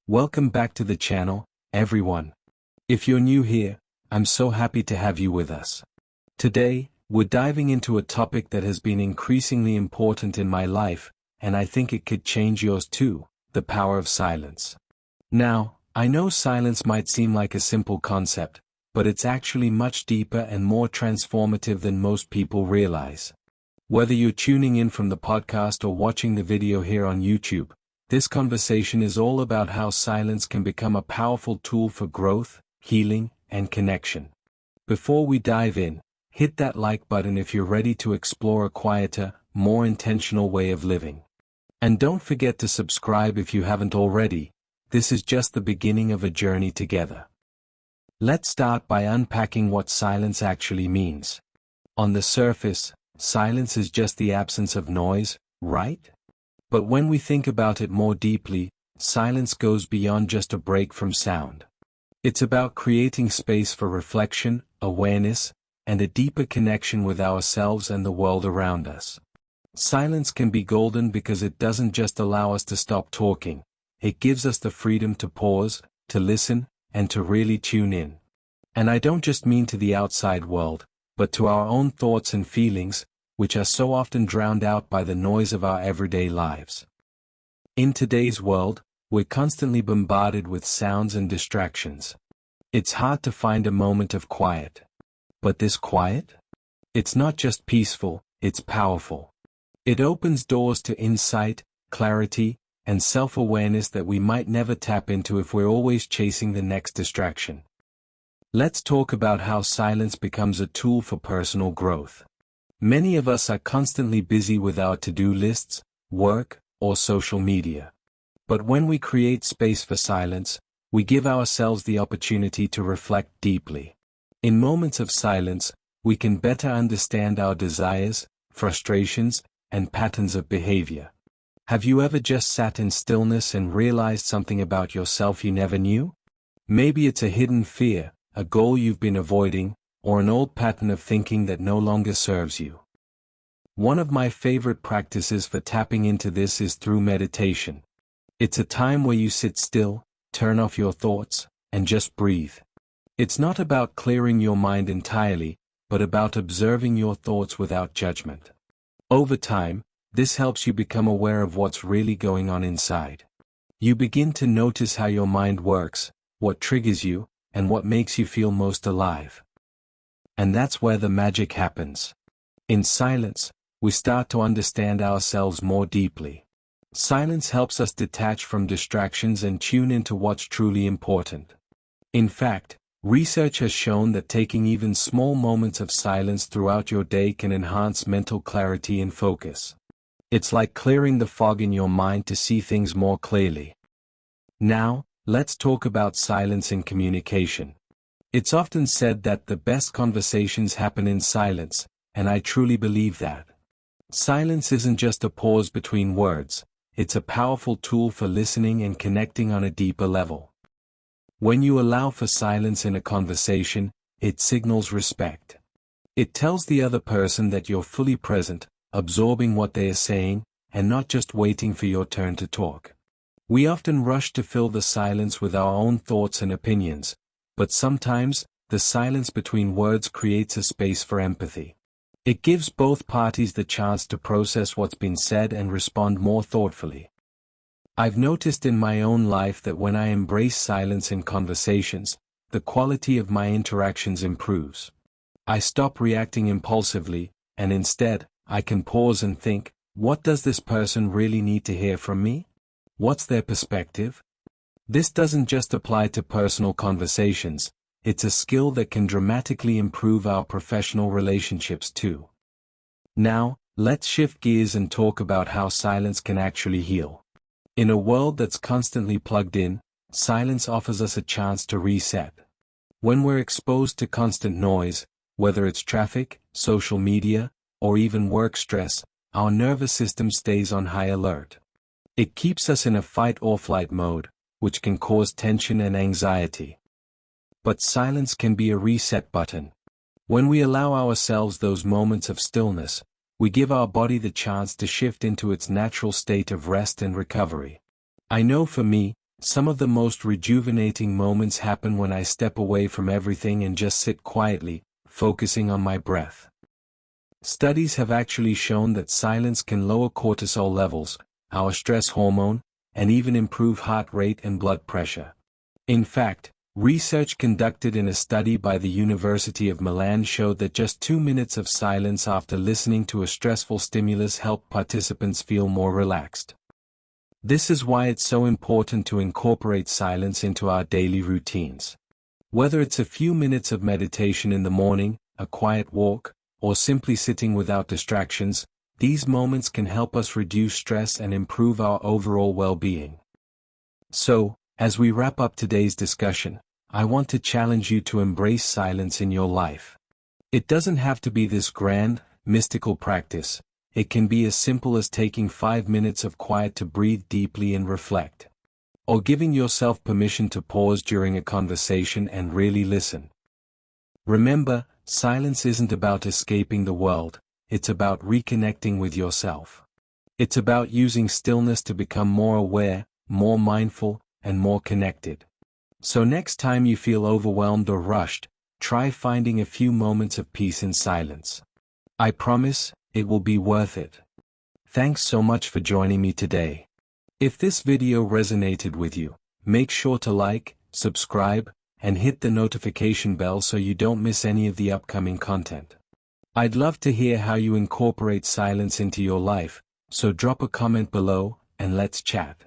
Welcome back to the channel, everyone. If you're new here, I'm so happy to have you with us. Today, we're diving into a topic that has been increasingly important in my life, and I think it could change yours too, the power of silence. Now, I know silence might seem like a simple concept, but it's actually much deeper and more transformative than most people realize. Whether you're tuning in from the podcast or watching the video here on YouTube, this conversation is all about how silence can become a powerful tool for growth, healing, and connection. Before we dive in, hit that like button if you're ready to explore a quieter, more intentional way of living. And don't forget to subscribe if you haven't already. This is just the beginning of a journey together. Let's start by unpacking what silence actually means. On the surface, silence is just the absence of noise, right? But when we think about it more deeply, silence goes beyond just a break from sound. It's about creating space for reflection, awareness, and a deeper connection with ourselves and the world around us. Silence can be golden because it doesn't just allow us to stop talking, it gives us the freedom to pause, to listen, and to really tune in. And I don't just mean to the outside world, but to our own thoughts and feelings, which are so often drowned out by the noise of our everyday lives. In today's world, we're constantly bombarded with sounds and distractions. It's hard to find a moment of quiet. But this quiet? It's not just peaceful, it's powerful. It opens doors to insight, clarity, and self-awareness that we might never tap into if we're always chasing the next distraction. Let's talk about how silence becomes a tool for personal growth. Many of us are constantly busy with our to-do lists, work, or social media. But when we create space for silence, we give ourselves the opportunity to reflect deeply. In moments of silence, we can better understand our desires, frustrations, and patterns of behavior. Have you ever just sat in stillness and realized something about yourself you never knew? Maybe it's a hidden fear, a goal you've been avoiding, or an old pattern of thinking that no longer serves you. One of my favorite practices for tapping into this is through meditation. It's a time where you sit still, turn off your thoughts, and just breathe. It's not about clearing your mind entirely, but about observing your thoughts without judgment. Over time, this helps you become aware of what's really going on inside. You begin to notice how your mind works, what triggers you, and what makes you feel most alive. And that's where the magic happens. In silence, we start to understand ourselves more deeply. Silence helps us detach from distractions and tune into what's truly important. In fact, research has shown that taking even small moments of silence throughout your day can enhance mental clarity and focus. It's like clearing the fog in your mind to see things more clearly. Now, let's talk about silence in communication. It's often said that the best conversations happen in silence, and I truly believe that. Silence isn't just a pause between words, it's a powerful tool for listening and connecting on a deeper level. When you allow for silence in a conversation, it signals respect. It tells the other person that you're fully present, absorbing what they are saying, and not just waiting for your turn to talk. We often rush to fill the silence with our own thoughts and opinions, but sometimes, the silence between words creates a space for empathy. It gives both parties the chance to process what's been said and respond more thoughtfully. I've noticed in my own life that when I embrace silence in conversations, the quality of my interactions improves. I stop reacting impulsively, and instead, I can pause and think, what does this person really need to hear from me? What's their perspective? This doesn't just apply to personal conversations, it's a skill that can dramatically improve our professional relationships too. Now, let's shift gears and talk about how silence can actually heal. In a world that's constantly plugged in, silence offers us a chance to reset. When we're exposed to constant noise, whether it's traffic, social media, or even work stress, our nervous system stays on high alert. It keeps us in a fight-or-flight mode, which can cause tension and anxiety. But silence can be a reset button. When we allow ourselves those moments of stillness, we give our body the chance to shift into its natural state of rest and recovery. I know for me, Some of the most rejuvenating moments happen when I step away from everything and just sit quietly, focusing on my breath. Studies have actually shown that silence can lower cortisol levels, our stress hormone, and even improve heart rate and blood pressure. In fact, research conducted in a study by the University of Milan showed that just 2 minutes of silence after listening to a stressful stimulus helped participants feel more relaxed. This is why it's so important to incorporate silence into our daily routines. Whether it's a few minutes of meditation in the morning, a quiet walk, or simply sitting without distractions, these moments can help us reduce stress and improve our overall well-being. So, as we wrap up today's discussion, I want to challenge you to embrace silence in your life. It doesn't have to be this grand, mystical practice. It can be as simple as taking 5 minutes of quiet to breathe deeply and reflect. Or giving yourself permission to pause during a conversation and really listen. Remember, silence isn't about escaping the world, it's about reconnecting with yourself. It's about using stillness to become more aware, more mindful, and more connected. So next time you feel overwhelmed or rushed, try finding a few moments of peace in silence. I promise, it will be worth it. Thanks so much for joining me today. If this video resonated with you, make sure to like, subscribe, and hit the notification bell so you don't miss any of the upcoming content. I'd love to hear how you incorporate silence into your life, so drop a comment below, and let's chat.